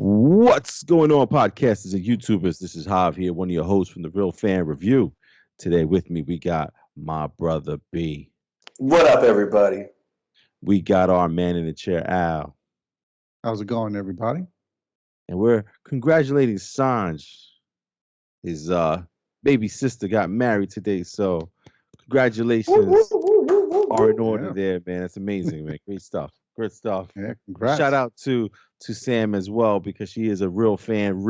What's going on, podcasters and YouTubers? This is Hav here, one of your hosts from the Real Fan Review. Today with me, we got my brother B. What up, everybody? We got our man in the chair, Al. How's it going, everybody? And we're congratulating Sanj. His baby sister got married today, so congratulations are in order there, man. That's amazing, man. Great stuff. Great stuff. Yeah, congrats. Shout out to Sam as well, because she is a real fan.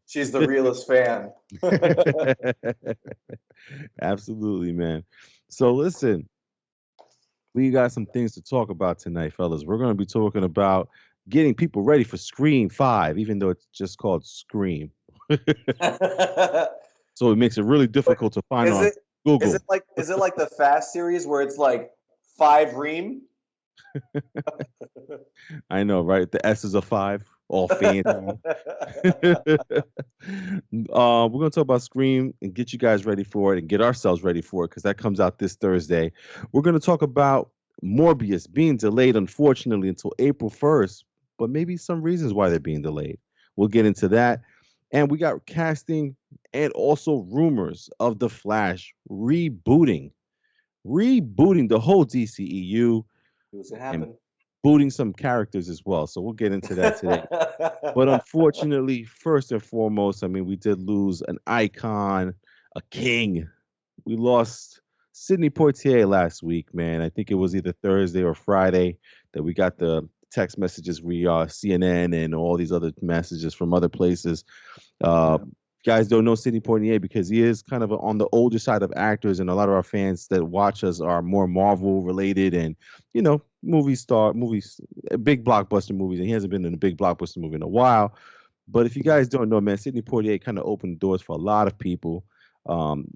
She's the realest fan. Absolutely, man. So listen, we got some things to talk about tonight, fellas. We're going to be talking about getting people ready for Scream 5, even though it's just called Scream. So it makes it really difficult to find on Google. Is it like the Fast series where it's like 5 Ream? I know, right? The S's are 5, all fans. We're going to talk about Scream and get you guys ready for it and get ourselves ready for it, because that comes out this Thursday. We're going to talk about Morbius being delayed, unfortunately, until April 1st, but maybe some reasons why they're being delayed. We'll get into that. And we got casting and also rumors of the Flash rebooting the whole DCEU. What's gonna happen? Booting some characters as well. So we'll get into that today. But unfortunately, first and foremost, I mean, we did lose an icon, a king. We lost Sidney Poitier last week, man. I think it was either Thursday or Friday that we got the text messages. CNN and all these other messages from other places. Guys don't know Sidney Poitier because he is kind of on the older side of actors, and a lot of our fans that watch us are more Marvel related and, you know, movies, big blockbuster movies, and he hasn't been in a big blockbuster movie in a while. But if you guys don't know, man, Sidney Poitier kind of opened doors for a lot of people.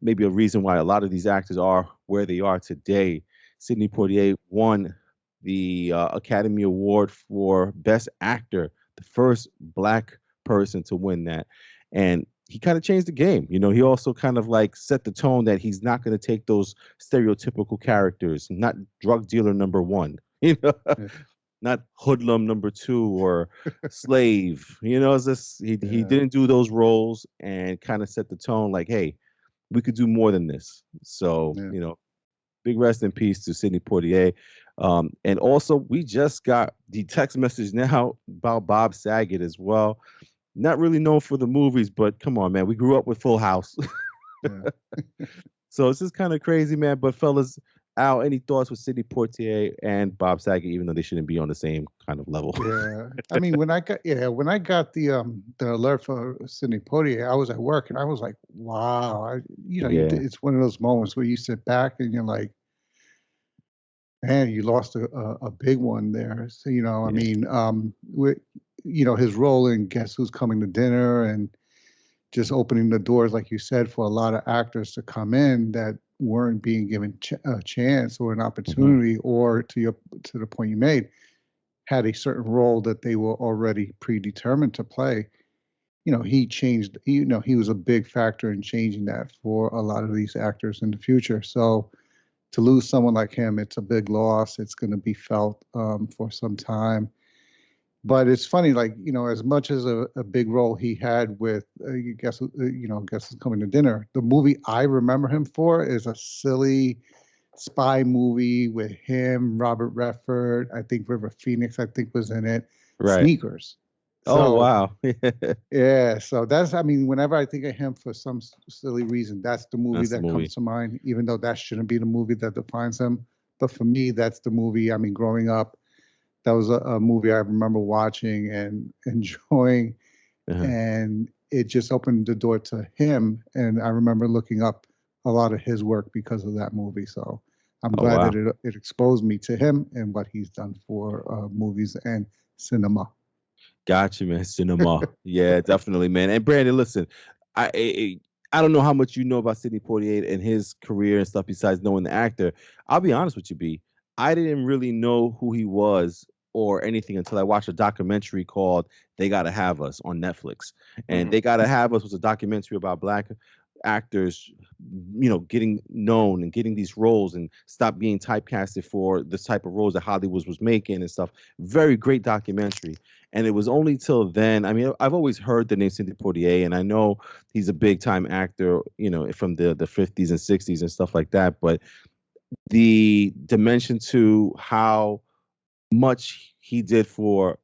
Maybe a reason why a lot of these actors are where they are today. Sidney Poitier won the Academy Award for Best Actor, the first Black person to win that. And he kind of changed the game. You know, he also kind of like set the tone that he's not going to take those stereotypical characters, not drug dealer number 1, you know, not hoodlum number 2 or slave. You know, it's just, he didn't do those roles and kind of set the tone like, hey, we could do more than this. So, you know, big rest in peace to Sidney Poitier. And also, we just got the text message now about Bob Saget as well. Not really known for the movies, but come on, man. We grew up with Full House. So it's just kind of crazy, man. But fellas, Al, any thoughts with Sidney Poitier and Bob Saget, even though they shouldn't be on the same kind of level? Yeah. I mean, when I got the alert for Sidney Poitier, I was at work and I was like, wow. It's one of those moments where you sit back and you're like, man, you lost a big one there. So, you know, I mean, his role in Guess Who's Coming to Dinner and just opening the doors, like you said, for a lot of actors to come in that weren't being given a chance or an opportunity, or to the point you made, had a certain role that they were already predetermined to play. You know, he changed, he was a big factor in changing that for a lot of these actors in the future. So to lose someone like him, it's a big loss. It's going to be felt for some time. But it's funny, like, you know, as much as a big role he had with, Guess Who's Coming to Dinner, the movie I remember him for is a silly spy movie with him, Robert Redford, I think River Phoenix, I think was in it, right. Sneakers. Oh, wow. Yeah, so that's, I mean, whenever I think of him for some silly reason, that's the movie that comes to mind, even though that shouldn't be the movie that defines him. But for me, that's the movie. I mean, growing up, that was a movie I remember watching and enjoying, and it just opened the door to him. And I remember looking up a lot of his work because of that movie. So I'm glad that it exposed me to him and what he's done for movies and cinema. Gotcha, man. Cinema. Yeah, definitely, man. And Brandon, listen, I don't know how much you know about Sidney Poitier and his career and stuff besides knowing the actor. I'll be honest with you, B. I didn't really know who he was or anything until I watched a documentary called They Gotta Have Us on Netflix. And They Gotta Have Us was a documentary about Black actors, getting known and getting these roles and stop being typecasted for this type of roles that Hollywood was making and stuff. Very great documentary. And it was only till then. I mean, I've always heard the name Sidney Poitier, and I know he's a big time actor, from the 50s and 60s and stuff like that. But the dimension to how much he did for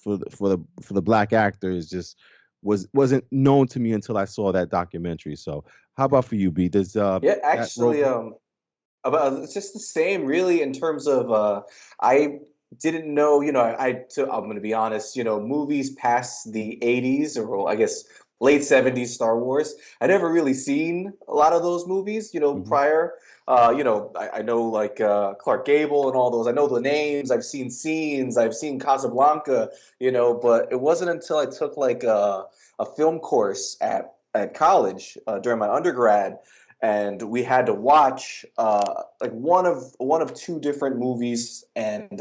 the black actor is just wasn't known to me until I saw that documentary. So how about for you, B? Does Yeah, actually, about it's just the same, really, in terms of I didn't know, I'm going to be honest, movies past the 80s, or I guess late 70s Star Wars. I never really seen a lot of those movies, prior. I know like Clark Gable and all those. I know the names. I've seen scenes. I've seen Casablanca. But it wasn't until I took like a film course at college during my undergrad, and we had to watch like one of two different movies, and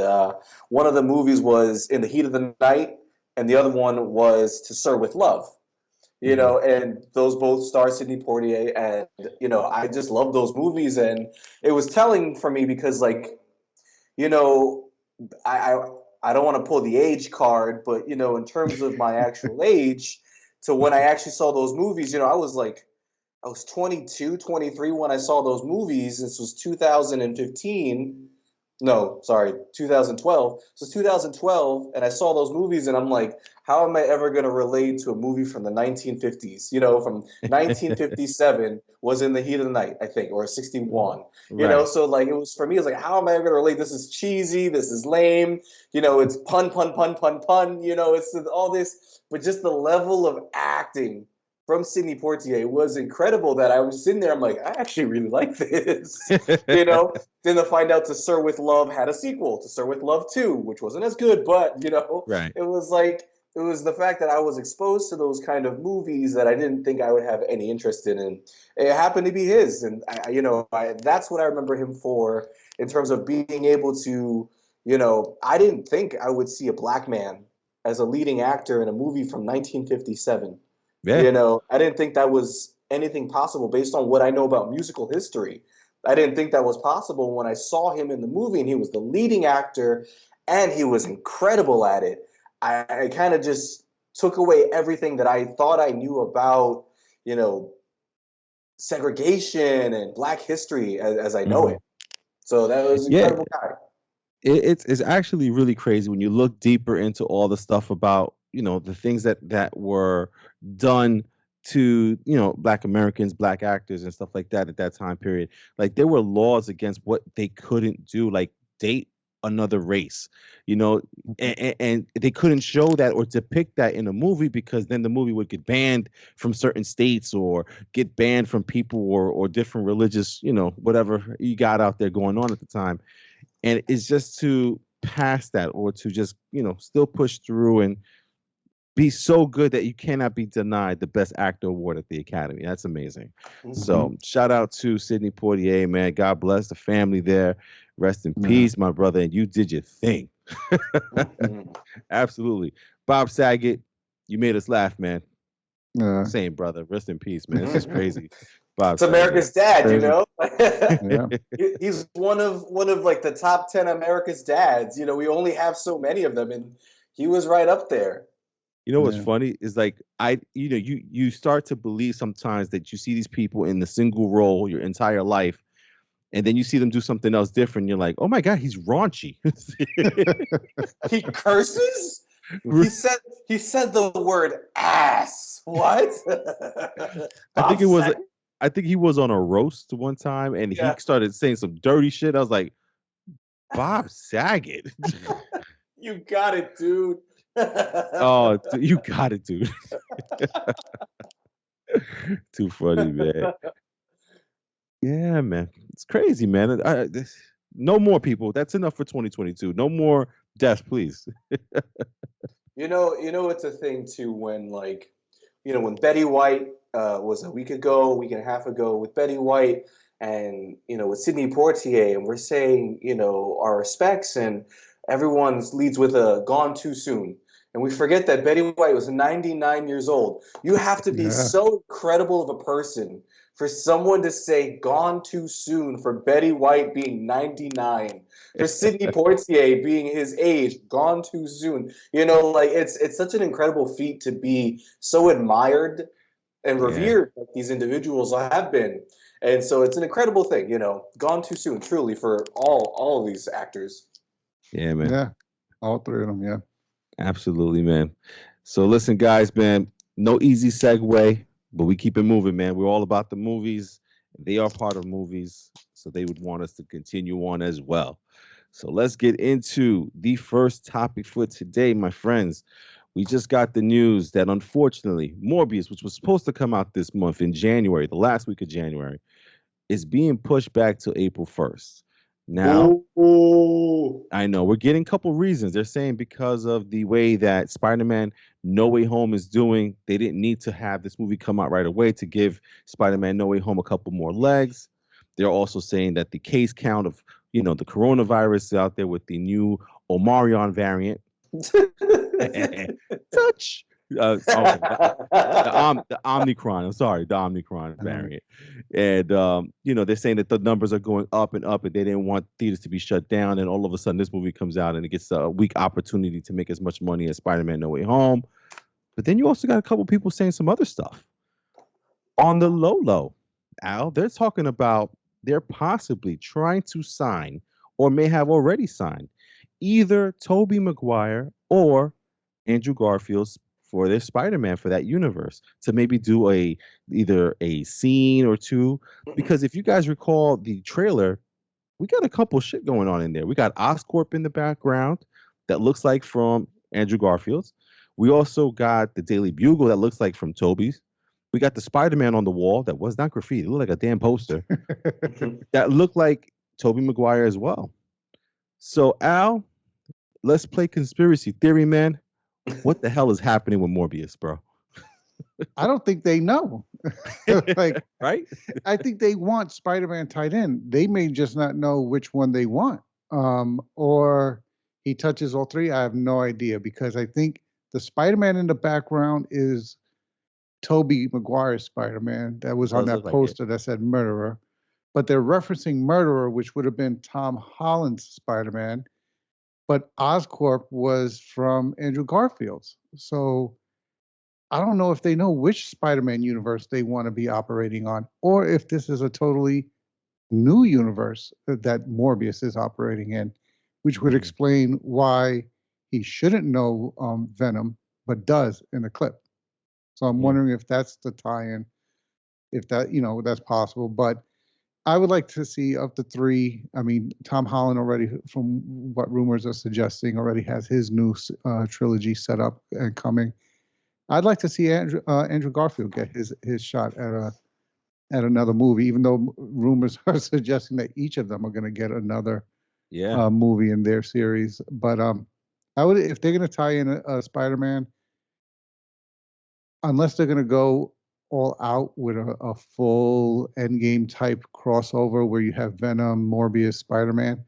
one of the movies was In the Heat of the Night, and the other one was To Sir with Love. And those both star Sidney Poitier, and I just love those movies, and it was telling for me because, like, I I don't want to pull the age card, but in terms of my actual age, to when I actually saw those movies, I was 22, 23 when I saw those movies. This was 2015. No, sorry, 2012. So it's 2012, and I saw those movies, and I'm like, how am I ever going to relate to a movie from the 1950s? From 1957 was In the Heat of the Night, I think, or 61. Right. So like it was for me, it's like, how am I ever going to relate? This is cheesy. This is lame. It's pun, pun, pun, pun, pun. It's all this, but just the level of acting from Sidney Poitier was incredible that I was sitting there. I'm like, I actually really like this. Then to find out To Sir with Love had a sequel, To Sir with Love 2, which wasn't as good, but Right. it was like it was the fact that I was exposed to those kind of movies that I didn't think I would have any interest in, and it happened to be his. And that's what I remember him for in terms of being able to, I didn't think I would see a black man as a leading actor in a movie from 1957. Yeah. I didn't think that was anything possible based on what I know about musical history. I didn't think that was possible when I saw him in the movie, and he was the leading actor, and he was incredible at it. I kind of just took away everything that I thought I knew about, segregation and Black history as I know it. So that was an Yeah. incredible guy. It's actually really crazy when you look deeper into all the stuff about the things that were done to Black Americans, Black actors, and stuff like that at that time period. Like there were laws against what they couldn't do, like date another race, and they couldn't show that or depict that in a movie because then the movie would get banned from certain states or get banned from people or different religious, whatever you got out there going on at the time. And it's just to pass that or to just still push through and be so good that you cannot be denied the best actor award at the Academy. That's amazing. So shout out to Sidney Poitier, man. God bless the family there. Rest in peace, my brother. And you did your thing. Absolutely. Bob Saget, you made us laugh, man. Same, brother. Rest in peace, man. It's just crazy. Bob It's America's dad, Yeah. He's one of like the top 10 America's dads. We only have so many of them, and he was right up there. What's funny is like you start to believe sometimes that you see these people in the single role your entire life, and then you see them do something else different. You're like, oh my god, he's raunchy. He curses. He said the word ass. What? I think he was on a roast one time, and he started saying some dirty shit. I was like, Bob Saget. You got it, dude. Oh, you got it, dude. Too funny, man. Yeah, man. It's crazy, man. No more people. That's enough for 2022. No more deaths, please. It's a thing too when when Betty White was a week and a half ago with Betty White and with Sidney Poitier, and we're saying our respects, and everyone leads with a gone too soon. And we forget that Betty White was 99 years old. You have to be so incredible of a person for someone to say gone too soon, for Betty White being 99, for Sidney Poitier being his age, gone too soon. You know, like it's such an incredible feat to be so admired and revered like these individuals have been. And so it's an incredible thing, you know, gone too soon, truly, for all of these actors. Yeah, man. Yeah, all three of them. Yeah. Absolutely, man. So listen, guys, man, no easy segue, but we keep it moving, man. We're all about the movies. They are part of movies, so they would want us to continue on as well. So let's get into the first topic for today, my friends. We just got the news that unfortunately, Morbius, which was supposed to come out this month in January, the last week of January, is being pushed back to April 1st. Now, I know we're getting a couple reasons. They're saying because of the way that Spider-Man No Way Home is doing, they didn't need to have this movie come out right away to give Spider-Man No Way Home a couple more legs. They're also saying that the case count of, the coronavirus out there with the new Omarion variant. Touch. The Omicron. I'm sorry, the Omicron variant, and they're saying that the numbers are going up and up, and they didn't want theaters to be shut down. And all of a sudden, this movie comes out and it gets a weak opportunity to make as much money as Spider-Man: No Way Home. But then you also got a couple people saying some other stuff on the low. Al, they're talking about they're possibly trying to sign or may have already signed either Tobey Maguire or Andrew Garfield's for their Spider-Man for that universe to maybe do either a scene or two. Because if you guys recall the trailer, we got a couple shit going on in there. We got Oscorp in the background that looks like from Andrew Garfield's. We also got the Daily Bugle that looks like from Tobey's. We got the Spider-Man on the wall that was not graffiti. It looked like a damn poster that looked like Tobey Maguire as well. So Al, let's play conspiracy theory, man. What the hell is happening with Morbius, bro? I don't think they know. Right? I think they want Spider-Man tied in. They may just not know which one they want. Or he touches all three. I have no idea, because I think the Spider-Man in the background is Tobey Maguire's Spider-Man that was on that poster that said murderer. But they're referencing murderer, which would have been Tom Holland's Spider-Man. But Oscorp was from Andrew Garfield's. So I don't know if they know which Spider-Man universe they want to be operating on, or if this is a totally new universe that Morbius is operating in, which would explain why he shouldn't know Venom, but does in the clip. So I'm wondering if that's the tie-in, if that, that's possible. But I would like to see of the three. I mean, Tom Holland already, from what rumors are suggesting, already has his new trilogy set up and coming. I'd like to see Andrew Garfield get his shot at another movie, even though rumors are suggesting that each of them are going to get another movie in their series. But I would, if they're going to tie in a Spider-Man, unless they're going to go all out with a full Endgame type crossover where you have Venom, Morbius, Spider-Man,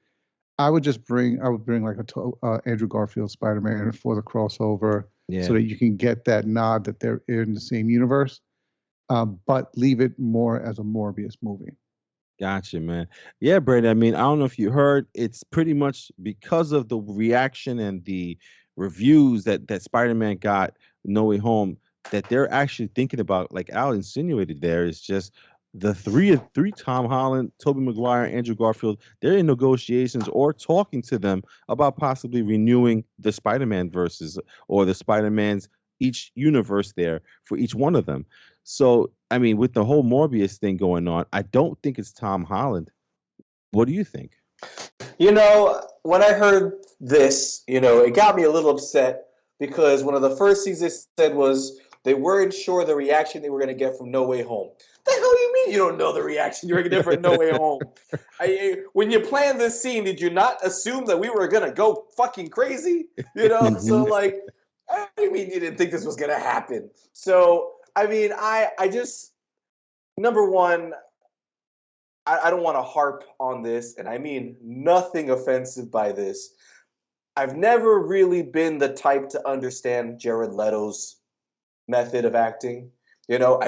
I would bring like a Andrew Garfield Spider-Man for the crossover, so that you can get that nod that they're in the same universe, but leave it more as a Morbius movie. Gotcha, man. Yeah, Brandon. I mean, I don't know if you heard, it's pretty much because of the reaction and the reviews that Spider-Man got No Way Home, that they're actually thinking about, like Al insinuated there, is just the three Tom Holland, Tobey Maguire, Andrew Garfield, they're in negotiations or talking to them about possibly renewing the Spider-Man verses or the Spider-Man's each universe there for each one of them. So, I mean, with the whole Morbius thing going on, I don't think it's Tom Holland. What do you think? When I heard this, it got me a little upset, because one of the first things they said was they weren't sure the reaction they were going to get from No Way Home. The hell do you mean you don't know the reaction you're going to get from No Way Home? When you planned this scene, did you not assume that we were going to go fucking crazy? So like, I mean, you didn't think this was going to happen. So, I mean, I just, number one, I don't want to harp on this, and I mean nothing offensive by this. I've never really been the type to understand Jared Leto's method of acting. You know,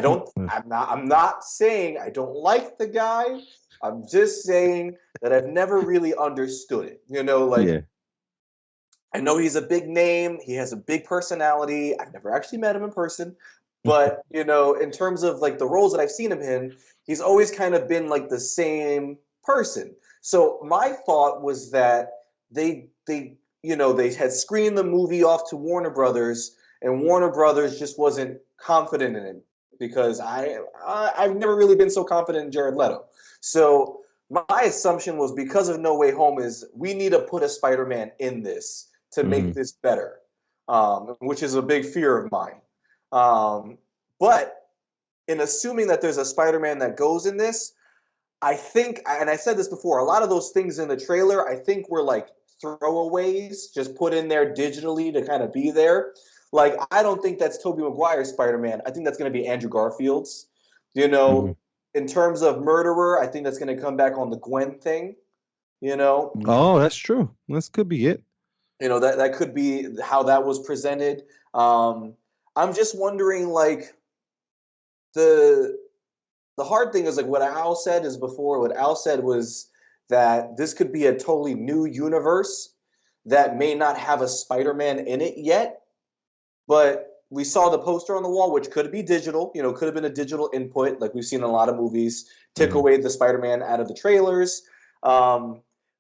I'm not saying I don't like the guy. I'm just saying that I've never really understood it. You know, like Yeah. I know he's a big name, he has a big personality. I've never actually met him in person, but you know, in terms of like the roles that I've seen him in, he's always kind of been like the same person. So my thought was that they had screened the movie off to Warner Brothers, and Warner Brothers just wasn't confident in him because I've never really been so confident in Jared Leto. So my assumption was because of No Way Home is we need to put a Spider-Man in this to make this better, which is a big fear of mine. But in assuming that there's a Spider-Man that goes in this, I think, and I said this before, a lot of those things in the trailer, I think were like throwaways, just put in there digitally to kind of be there. Like, I don't think that's Tobey Maguire's Spider-Man. I think that's going to be Andrew Garfield's. You know, in terms of Murderer, I think that's going to come back on the Gwen thing. You know. Oh, that's true. This could be it. You know, that could be how that was presented. I'm just wondering, like, the hard thing is like what Al said is before. What Al said was that this could be a totally new universe that may not have a Spider-Man in it yet, but we saw the poster on the wall, which could be digital. You know, could have been a digital input, like we've seen in a lot of movies. Take away the Spider-Man out of the trailers.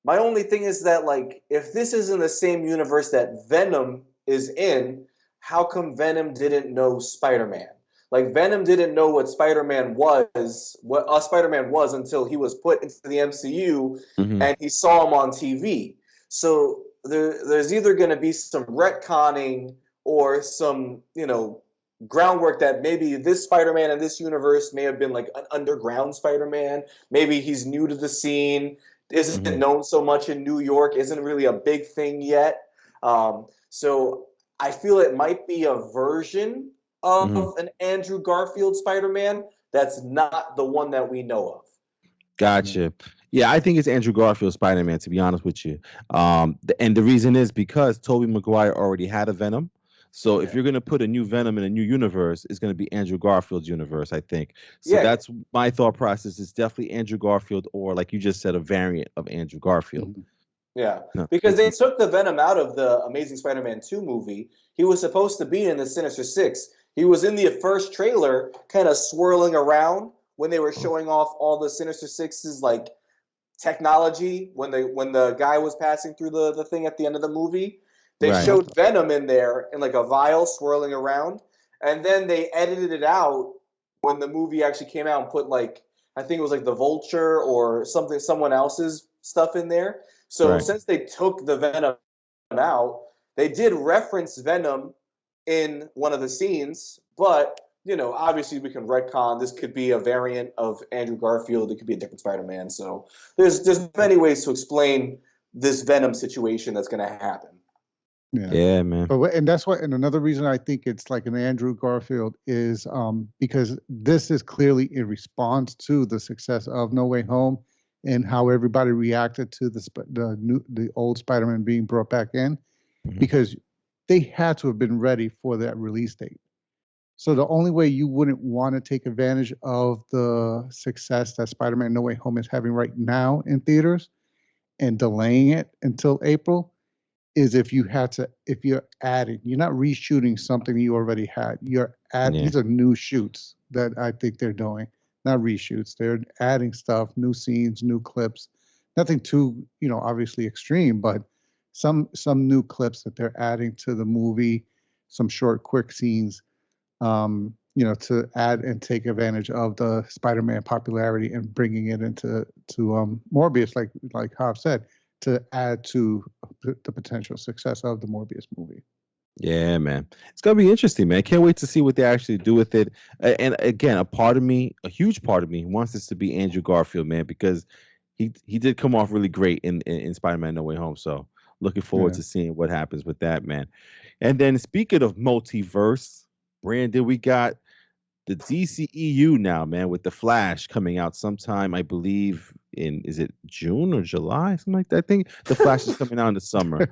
My only thing is that, like, if this is in the same universe that Venom is in, how come Venom didn't know Spider-Man? Like, Venom didn't know what Spider-Man was, what a Spider-Man was until he was put into the MCU and he saw him on TV. So there's either going to be some retconning or some, you know, groundwork that maybe this Spider-Man in this universe may have been like an underground Spider-Man. Maybe he's new to the scene, isn't known so much in New York, isn't really a big thing yet. So I feel it might be a version of an Andrew Garfield Spider-Man that's not the one that we know of. Gotcha. Yeah, I think it's Andrew Garfield Spider-Man, to be honest with you. And the reason is because Tobey Maguire already had a Venom. So if you're going to put a new Venom in a new universe, it's going to be Andrew Garfield's universe, I think. So that's my thought process. It's definitely Andrew Garfield, or like you just said, a variant of Andrew Garfield. Yeah, because they took the Venom out of the Amazing Spider-Man 2 movie. He was supposed to be in the Sinister Six. He was in the first trailer kind of swirling around when they were showing off all the Sinister Six's like technology when the guy was passing through the thing at the end of the movie. They showed Venom in there in like a vial swirling around, and then they edited it out when the movie actually came out and put like, I think it was like the Vulture or someone else's stuff in there. So since they took the Venom out, they did reference Venom in one of the scenes, but you know, obviously we can retcon. This could be a variant of Andrew Garfield. It could be a different Spider-Man. So there's many ways to explain this Venom situation that's going to happen. Yeah, man. But and that's what, and another reason I think it's like an Andrew Garfield is because this is clearly in response to the success of No Way Home and how everybody reacted to the old Spider-Man being brought back in, because they had to have been ready for that release date. So the only way you wouldn't want to take advantage of the success that Spider-Man No Way Home is having right now in theaters and delaying it until April is if you're adding, you're not reshooting something you already had. You're adding, these are new shoots that I think they're doing, not reshoots. They're adding stuff, new scenes, new clips, nothing too, you know, obviously extreme, but some new clips that they're adding to the movie, some short, quick scenes, you know, to add and take advantage of the Spider-Man popularity and bringing it into Morbius, like Hoff said, to add to the potential success of the Morbius movie. Yeah, man. It's going to be interesting, man. Can't wait to see what they actually do with it. And again, a huge part of me wants this to be Andrew Garfield, man, because he did come off really great in Spider-Man No Way Home. So looking forward to seeing what happens with that, man. And then speaking of multiverse, Brandon, we got the DCEU now, man, with the Flash coming out sometime, I believe, is it June or July, something like that. I think the Flash is coming out in the summer,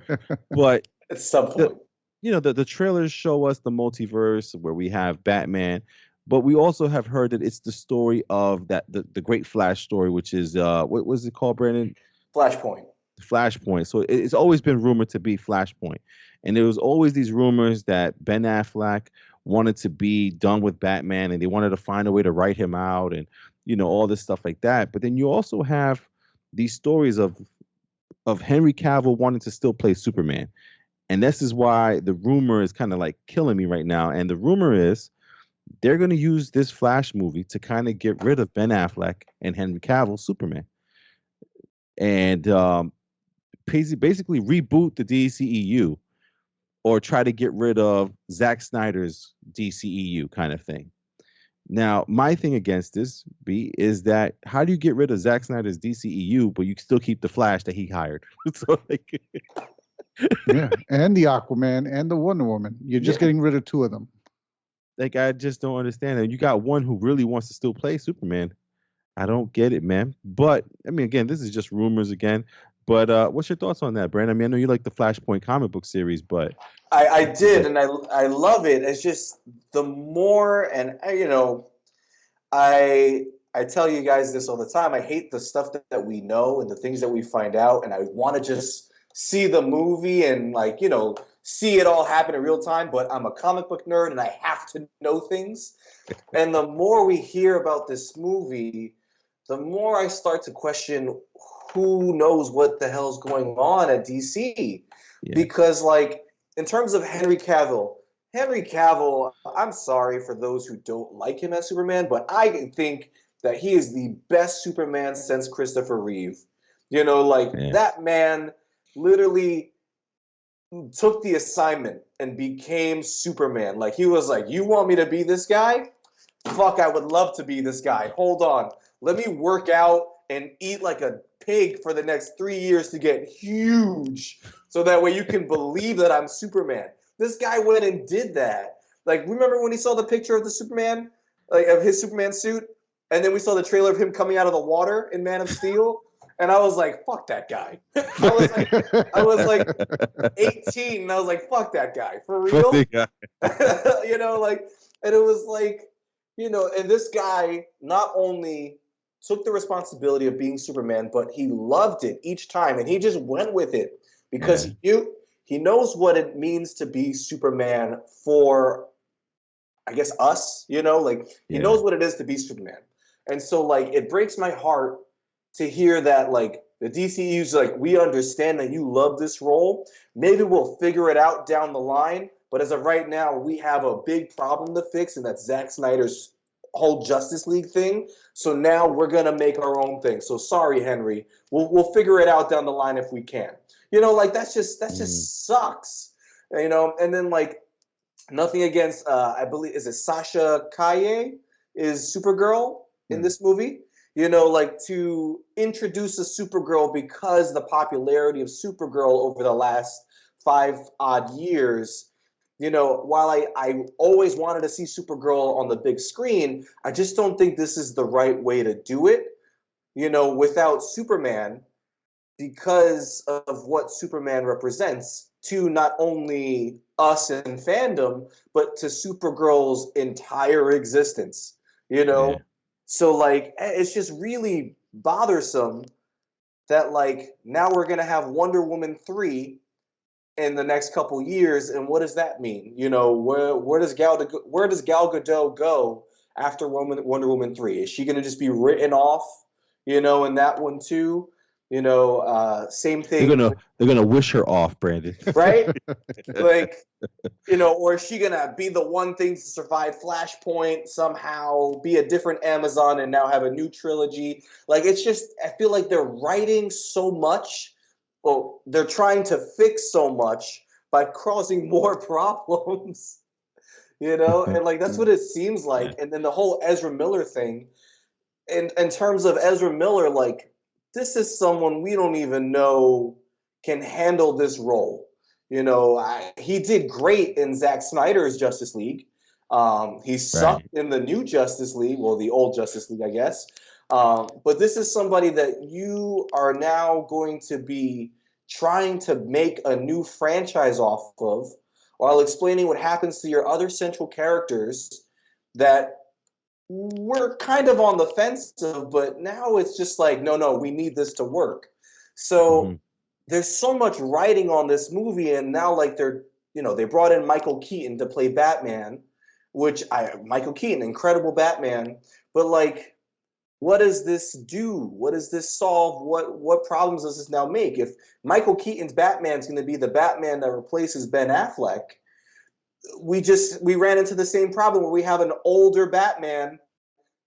but At some the, point. the trailers show us the multiverse where we have Batman, but we also have heard that it's the story of the Great Flash story, which is what was it called, Brandon? Flashpoint. Flashpoint. So it's always been rumored to be Flashpoint, and there was always these rumors that Ben Affleck wanted to be done with Batman, and they wanted to find a way to write him out, and all this stuff like that. But then you also have these stories of Henry Cavill wanting to still play Superman. And this is why the rumor is kind of like killing me right now. And the rumor is they're going to use this Flash movie to kind of get rid of Ben Affleck and Henry Cavill Superman, and basically reboot the DCEU or try to get rid of Zack Snyder's DCEU kind of thing. Now, my thing against this, B, is that how do you get rid of Zack Snyder's DCEU, but you still keep the Flash that he hired? So, like, yeah, and the Aquaman and the Wonder Woman. You're just getting rid of two of them. Like, I just don't understand. And you got one who really wants to still play Superman. I don't get it, man. But I mean, again, this is just rumors again. But what's your thoughts on that, Brandon? I mean, I know you like the Flashpoint comic book series, but I did, and I love it. It's just the more, and I tell you guys this all the time. I hate the stuff that we know and the things that we find out, and I want to just see the movie and see it all happen in real time. But I'm a comic book nerd, and I have to know things. And the more we hear about this movie, the more I start to question who knows what the hell's going on at DC. Yeah. Because, like, in terms of Henry Cavill, I'm sorry for those who don't like him as Superman, but I think that he is the best Superman since Christopher Reeve. That man literally took the assignment and became Superman. Like, he was like, you want me to be this guy? Fuck, I would love to be this guy. Hold on. Let me work out and eat like a pig for the next 3 years to get huge, so that way you can believe that I'm Superman. This guy went and did that. Like, remember when he saw the picture of the Superman, like of his Superman suit, and then we saw the trailer of him coming out of the water in Man of Steel, and I was like, fuck that guy. I was like 18, and I was like, fuck that guy, for real. And it was like, and this guy not only took the responsibility of being Superman, but he loved it each time, and he just went with it because he knows what it means to be Superman for, I guess, us. He knows what it is to be Superman, and so like it breaks my heart to hear that like the DCU's like, we understand that you love this role. Maybe we'll figure it out down the line, but as of right now, we have a big problem to fix, and that's Zack Snyder's whole Justice League thing. So now we're gonna make our own thing. So sorry, Henry. We'll figure it out down the line if we can. That just sucks. And then like nothing against I believe is it Sasha Calle is Supergirl in this movie. To introduce a Supergirl because the popularity of Supergirl over the last 5 odd years. While I always wanted to see Supergirl on the big screen, I just don't think this is the right way to do it, without Superman, because of what Superman represents to not only us in fandom, but to Supergirl's entire existence, Yeah. So, like, it's just really bothersome that, like, now we're going to have Wonder Woman 3 in the next couple years, and what does that mean? Where does Gal Gadot go after Wonder Woman 3? Is she going to just be written off? In that one too. Same thing. They're gonna wish her off, Brandon. Right? Like, or is she gonna be the one thing to survive Flashpoint somehow, be a different Amazon, and now have a new trilogy? Like, it's just, I feel like they're writing so much. Well, they're trying to fix so much by causing more problems, and like that's what it seems like. And then the whole Ezra Miller thing, in terms of Ezra Miller, like, this is someone we don't even know can handle this role. He did great in Zack Snyder's Justice League. He sucked in the new Justice League, well, the old Justice League, I guess. But this is somebody that you are now going to be trying to make a new franchise off of, while explaining what happens to your other central characters that we're kind of on the fence of, but now it's just like, no, we need this to work. So there's so much writing on this movie, and now like they brought in Michael Keaton to play Batman, Michael Keaton, incredible Batman, but like, what does this do? What does this solve? What problems does this now make? If Michael Keaton's Batman's going to be the Batman that replaces Ben Affleck, we ran into the same problem where we have an older Batman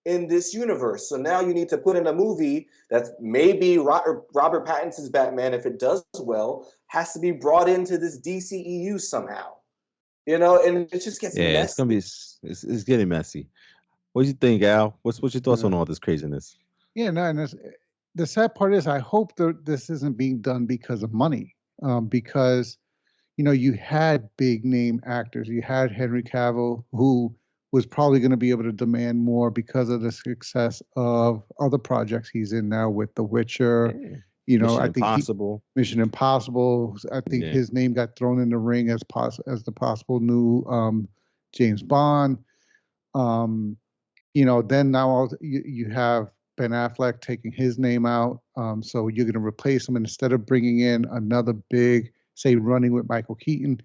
in this universe. So now you need to put in a movie that's maybe Robert Pattinson's Batman, if it does well, has to be brought into this DCEU somehow. And it just gets messy. It's gonna be it's getting messy. What do you think, Al? What's your thoughts on all this craziness? Yeah, no, and the sad part is I hope that this isn't being done because of money, because you had big name actors. You had Henry Cavill, who was probably going to be able to demand more because of the success of other projects he's in now with The Witcher. Mission I think Mission Impossible. I think his name got thrown in the ring as the possible new James Bond. Then now you have Ben Affleck taking his name out. So you're going to replace him, and instead of bringing in another big, say, running with Michael Keaton.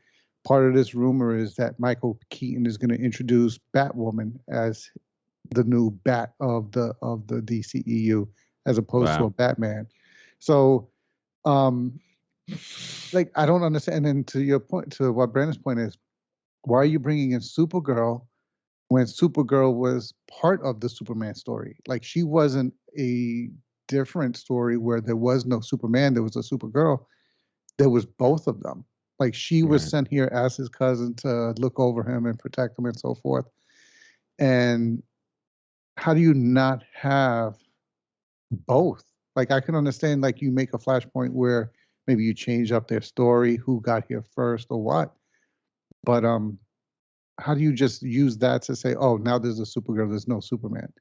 Part of this rumor is that Michael Keaton is going to introduce Batwoman as the new Bat of the DCEU, as opposed to a Batman. So, like, I don't understand. And to your point, to what Brandon's point is, why are you bringing in Supergirl when Supergirl was part of the Superman story? Like, she wasn't a different story where there was no Superman, there was a Supergirl. There was both of them. Like, she was sent here as his cousin to look over him and protect him and so forth. And how do you not have both? Like, I can understand, like, you make a Flashpoint where maybe you change up their story, who got here first or what. But how do you just use that to say, oh, now there's a Supergirl, there's no Superman?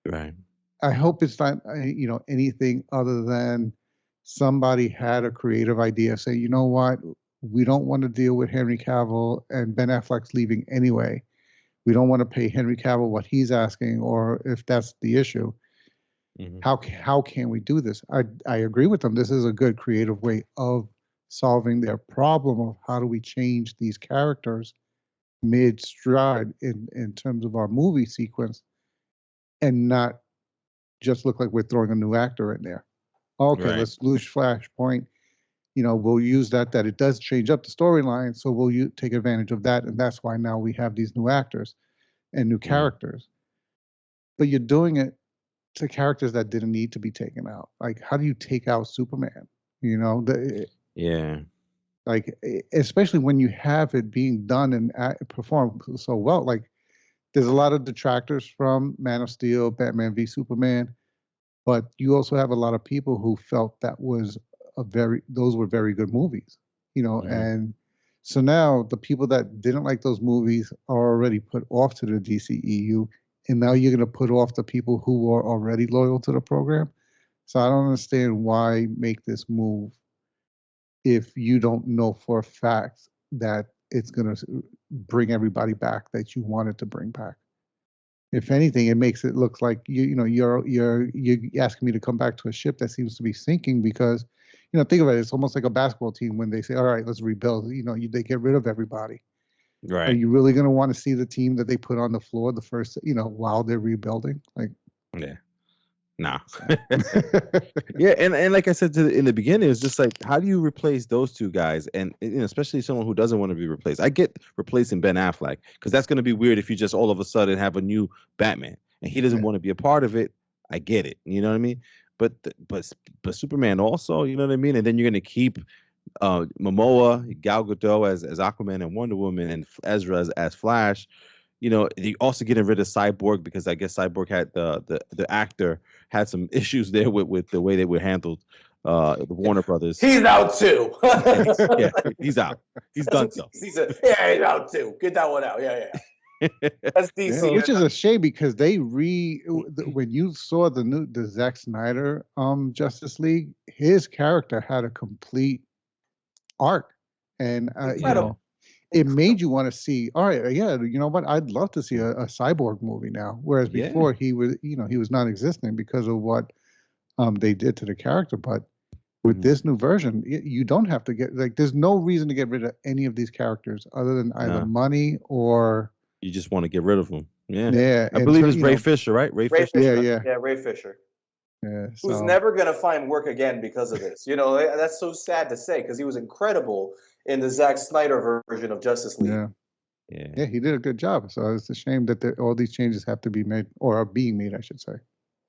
Right. I hope it's not, anything other than somebody had a creative idea, say, you know what? We don't want to deal with Henry Cavill, and Ben Affleck's leaving anyway. We don't want to pay Henry Cavill what he's asking, or if that's the issue. How can we do this? I agree with them. This is a good creative way of solving their problem of how do we change these characters mid-stride in terms of our movie sequence, and not just look like we're throwing a new actor in there. Okay, let's lose Flashpoint. We'll use that it does change up the storyline, so we'll take advantage of that, and that's why now we have these new actors and new characters. But you're doing it to characters that didn't need to be taken out. Like, how do you take out Superman? Like, especially when you have it being done and performed so well. Like, there's a lot of detractors from Man of Steel, Batman v Superman, but you also have a lot of people who felt that was those were very good movies, and so now the people that didn't like those movies are already put off to the DCEU, and now you're going to put off the people who are already loyal to the program. So I don't understand why make this move if you don't know for a fact that it's going to bring everybody back that you wanted to bring back. If anything, it makes it look like you're asking me to come back to a ship that seems to be sinking, because think of it, it's almost like a basketball team when they say, all right, let's rebuild. They get rid of everybody. Right. Are you really going to want to see the team that they put on the floor the first, while they're rebuilding? Like, yeah. Nah. Yeah, and like I said in the beginning, it's just like, how do you replace those two guys? And especially someone who doesn't want to be replaced. I get replacing Ben Affleck, because that's going to be weird if you just all of a sudden have a new Batman and he doesn't want to be a part of it. I get it. You know what I mean? But Superman also, you know what I mean? And then you're going to keep Momoa, Gal Gadot as Aquaman and Wonder Woman, and Ezra as Flash. You're also getting rid of Cyborg, because I guess Cyborg had the actor had some issues there with the way they were handled. The Warner Brothers. He's out too. Yeah, he's out. He's done so. He's out too. Get that one out. Yeah. That's Yeah, DC. which is a shame because when you saw the Zack Snyder Justice League, his character had a complete arc, and Incredible. it made you want to see. All right, yeah, you know what? I'd love to see a Cyborg movie now. Whereas before he was, he was non-existent because of what they did to the character. But with this new version, you don't have to get there's no reason to get rid of any of these characters other than either money or you just want to get rid of them. Yeah, yeah. I believe it's Ray Fisher, right? Ray Fisher. Fisher. Yeah, Ray Fisher. Yeah, who's never gonna find work again because of this. That's so sad to say because he was incredible in the Zack Snyder version of Justice League. Yeah, he did a good job. So it's a shame that all these changes have to be made or are being made, I should say.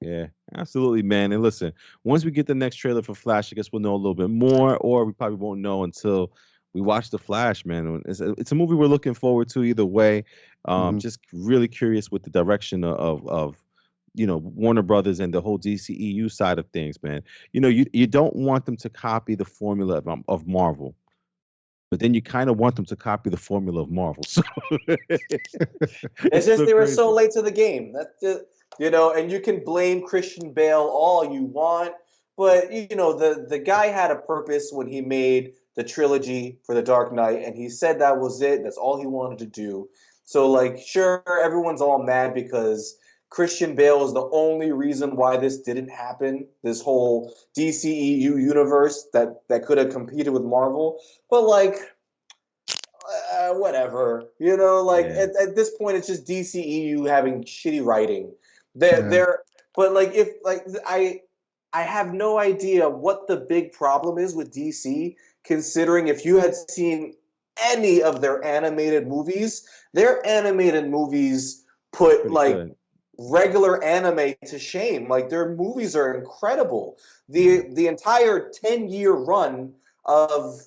Yeah, absolutely, man. And listen, once we get the next trailer for Flash, I guess we'll know a little bit more, or we probably won't know until we watch the Flash, man. It's a movie we're looking forward to either way. Just really curious with the direction of Warner Brothers and the whole DCEU side of things, man. You don't want them to copy the formula of Marvel, but then you kind of want them to copy the formula of Marvel. So it's just they were so late to the game. That's and you can blame Christian Bale all you want, but the guy had a purpose when he made the trilogy for The Dark Knight, and he said that was it. That's all he wanted to do. So, sure, everyone's all mad because Christian Bale is the only reason why this didn't happen, this whole DCEU universe that could have competed with Marvel. But, whatever. At this point, it's just DCEU having shitty writing. I have no idea what the big problem is with DC, considering if you had seen any of their animated movies put regular anime to shame. Their movies are incredible. The entire 10-year run of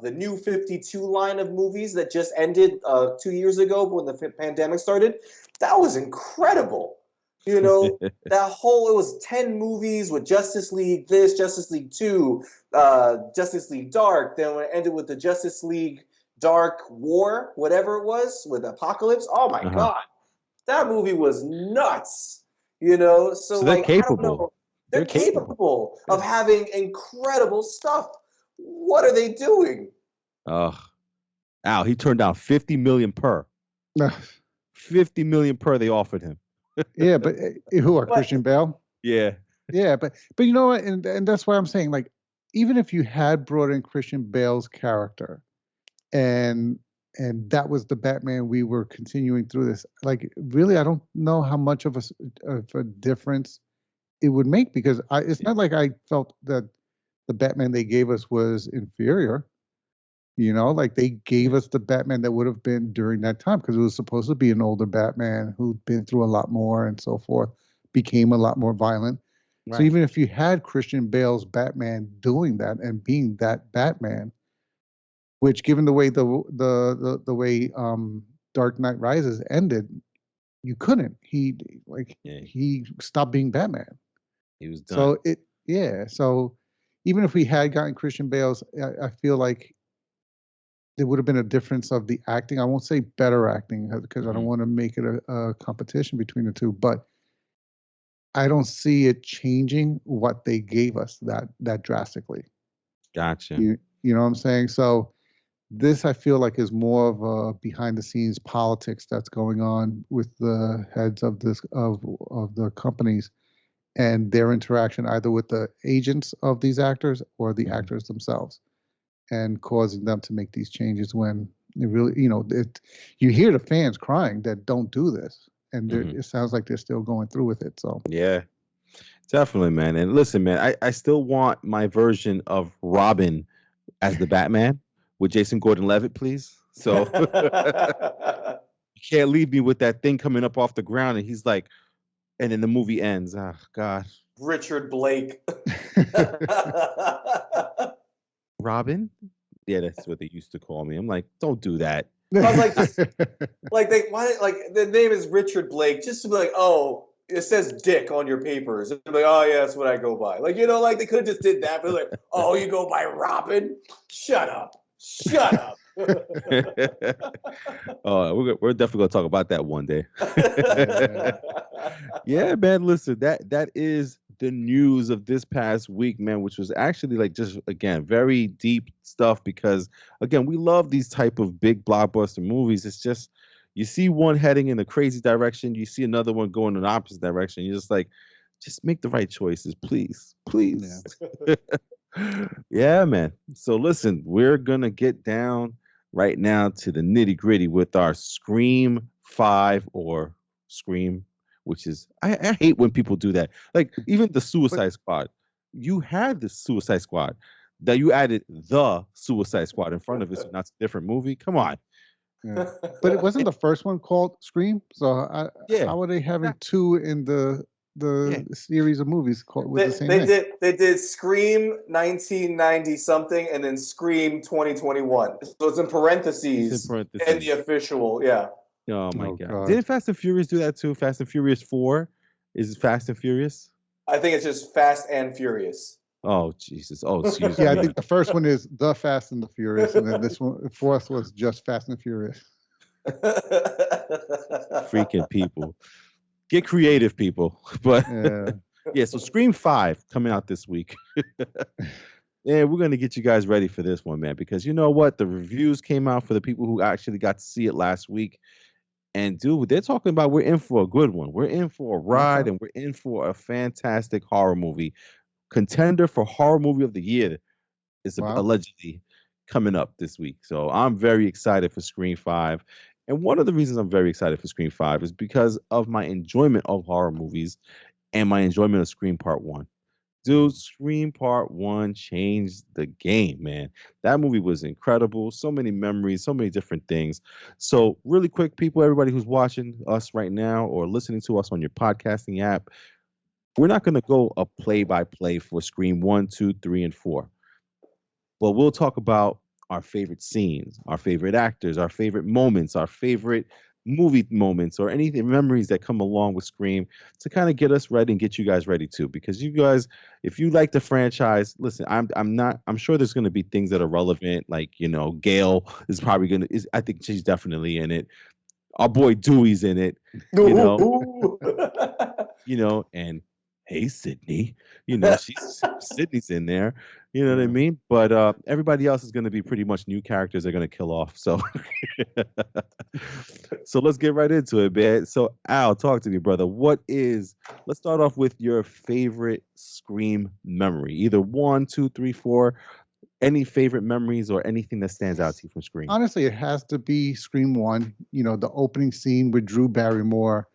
the New 52 line of movies that just ended 2 years ago when the pandemic started, that was incredible. It was 10 movies with Justice League this, Justice League 2, Justice League Dark. Then when it ended with the Justice League Dark War, whatever it was, with Apocalypse. Oh my God. That movie was nuts. So they're capable. I don't know. They're capable of having incredible stuff. What are they doing? Al, he turned down $50 million per. $50 million per they offered him. Yeah, but who are Christian Bale? Yeah. Yeah, but you know what? And that's why I'm saying, even if you had brought in Christian Bale's character and that was the Batman we were continuing through this, really, I don't know how much of a difference it would make, because it's not like I felt that the Batman they gave us was inferior. They gave us the Batman that would have been during that time, because it was supposed to be an older Batman who'd been through a lot more and so forth, became a lot more violent. Right. So even if you had Christian Bale's Batman doing that and being that Batman, which given the way the way Dark Knight Rises ended, you couldn't. He stopped being Batman. He was done. So So even if we had gotten Christian Bale's, I feel like there would have been a difference of the acting. I won't say better acting because I don't want to make it a competition between the two, but I don't see it changing what they gave us that drastically. Gotcha. You know what I'm saying? So this, I feel like, is more of a behind the scenes politics that's going on with the heads of the companies and their interaction either with the agents of these actors or the actors themselves, and causing them to make these changes when it really, you hear the fans crying that don't do this, and it sounds like they're still going through with it. So yeah, definitely, man. And listen, man, I still want my version of Robin as the Batman with Jason Gordon-Levitt, please. So you can't leave me with that thing coming up off the ground and he's like, and then the movie ends. Oh God. Richard Blake. Robin? Yeah, that's what they used to call me. I'm like, don't do that. I was the name is Richard Blake, just to be like, oh, it says Dick on your papers. And like, oh yeah, that's what I go by. They could have just did that, but like, oh, you go by Robin? Shut up. We're definitely gonna talk about that one day. Yeah. Yeah, man. Listen, that is the news of this past week, man, which was actually like just again very deep stuff because again we love these type of big blockbuster movies. It's just you see one heading in a crazy direction, you see another one going in the opposite direction. You're just like, just make the right choices, please, please. Yeah, man. So listen, we're gonna get down right now to the nitty gritty with our Scream 5 or Scream, which is I hate when people do that. Like even the Suicide Squad, you had the Suicide Squad, that you added the Suicide Squad in front of it, so that's a different movie. Come on. Yeah. But it wasn't the first one called Scream, so Yeah, how are they having two in the series of movies called with the same name? They did Scream 1990 something and then Scream 2021. So it's in parentheses, it's in parentheses. and the official, yeah. Oh my God. Didn't Fast and Furious do that too? Fast and Furious 4 is Fast and Furious. I think it's just Fast and Furious. Oh Jesus! Oh, excuse Yeah, me. I think the first one is The Fast and the Furious, and then this one, the fourth was just Fast and Furious. Freaking people. Get creative, people. But yeah, so Scream 5 coming out this week. And we're gonna get you guys ready for this one, man, because you know what? The reviews came out for the people who actually got to see it last week. And dude, they're talking about we're in for a good one. We're in for a ride, and we're in for a fantastic horror movie. Contender for horror movie of the year is allegedly coming up this week. So I'm very excited for Scream 5. And one of the reasons I'm very excited for Scream 5 is because of my enjoyment of horror movies and my enjoyment of Scream Part 1. Dude, Scream Part 1 changed the game, man. That movie was incredible. So many memories, so many different things. So, really quick, people, everybody who's watching us right now or listening to us on your podcasting app, we're not going to go a play-by-play for Scream 1, 2, 3, and 4. But we'll talk about our favorite scenes, our favorite actors, our favorite moments, our favorite movie moments, or anything memories that come along with Scream to kind of get us ready and get you guys ready too. Because you guys, if you like the franchise, listen, I'm sure there's gonna be things that are relevant, like Gail is probably I think she's definitely in it. Our boy Dewey's in it, and hey Sydney, Sydney's in there, you know what I mean? But everybody else is going to be pretty much new characters they're going to kill off. So so let's get right into it, man. So Al, talk to me, brother. Let's start off with your favorite Scream memory, either 1, 2, 3, 4. Any favorite memories or anything that stands out to you from Scream? Honestly, it has to be Scream 1, the opening scene with Drew Barrymore.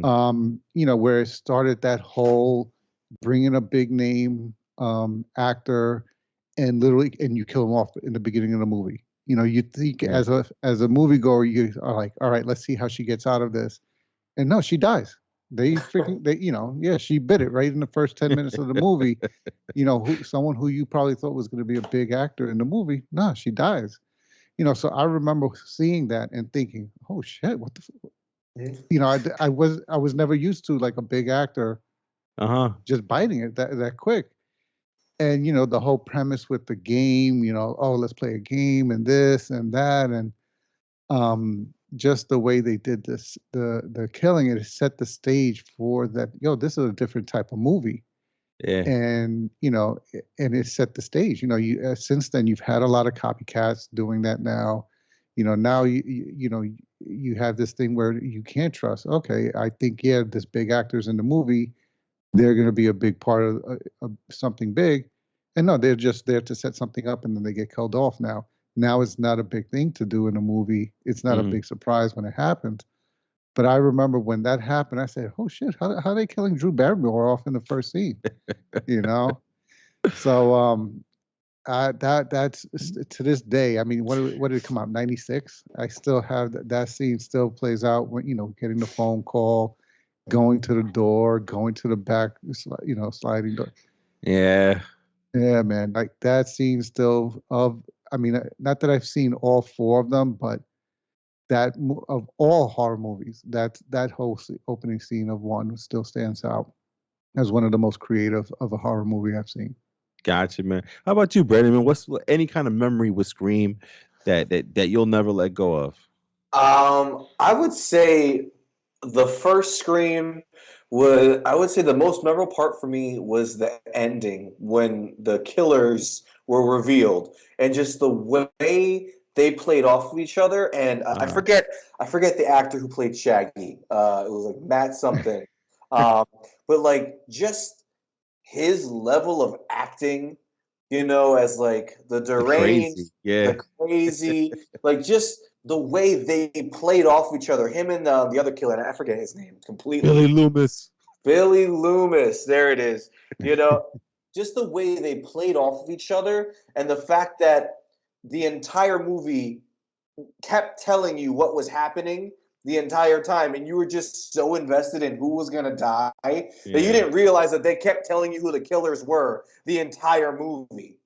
Where it started that whole bringing a big name actor and you kill him off in the beginning of the movie. You think as a moviegoer, you are like, all right, let's see how she gets out of this. And no, she dies. She bit it right in the first 10 minutes of the movie. Someone who you probably thought was going to be a big actor in the movie, no, she dies. So I remember seeing that and thinking, oh shit, what the I was never used to like a big actor just biting it that quick. And the whole premise with the game, oh, let's play a game and this and that, and just the way they did this, the killing it set the stage for that. This is a different type of movie. Yeah. And and it set the stage. Since then you've had a lot of copycats doing that now. Now you have this thing where you can't trust. Okay, I think this big actors in the movie, they're going to be a big part of something big, and no, they're just there to set something up, and then they get killed off. Now it's not a big thing to do in a movie. It's not a big surprise when it happens. But I remember when that happened, I said, "Oh shit! How are they killing Drew Barrymore off in the first scene?" So that's to this day. I mean, what did it come out? 96. I still have that scene still plays out when getting the phone call, going to the door, going to the back, sliding door. Yeah, man. Like that scene still I mean, not that I've seen all 4 of them, but that of all horror movies, that whole opening scene of 1 still stands out as one of the most creative of a horror movie I've seen. Gotcha, man. How about you, Brandon? What's any kind of memory with Scream that you'll never let go of? I would say the first Scream was, I would say the most memorable part for me was the ending when the killers were revealed and just the way they played off of each other. And I forget the actor who played Shaggy. It was like Matt something. But like just his level of acting, as like the The deranged, crazy, yeah, the crazy, like just the way they played off each other. Him and the other killer, and I forget his name completely. Billy Loomis. Billy Loomis, there it is. You know, just the way they played off of each other, and the fact that the entire movie kept telling you what was happening the entire time, and you were just so invested in who was gonna die that you Yeah, didn't realize that they kept telling you who the killers were the entire movie.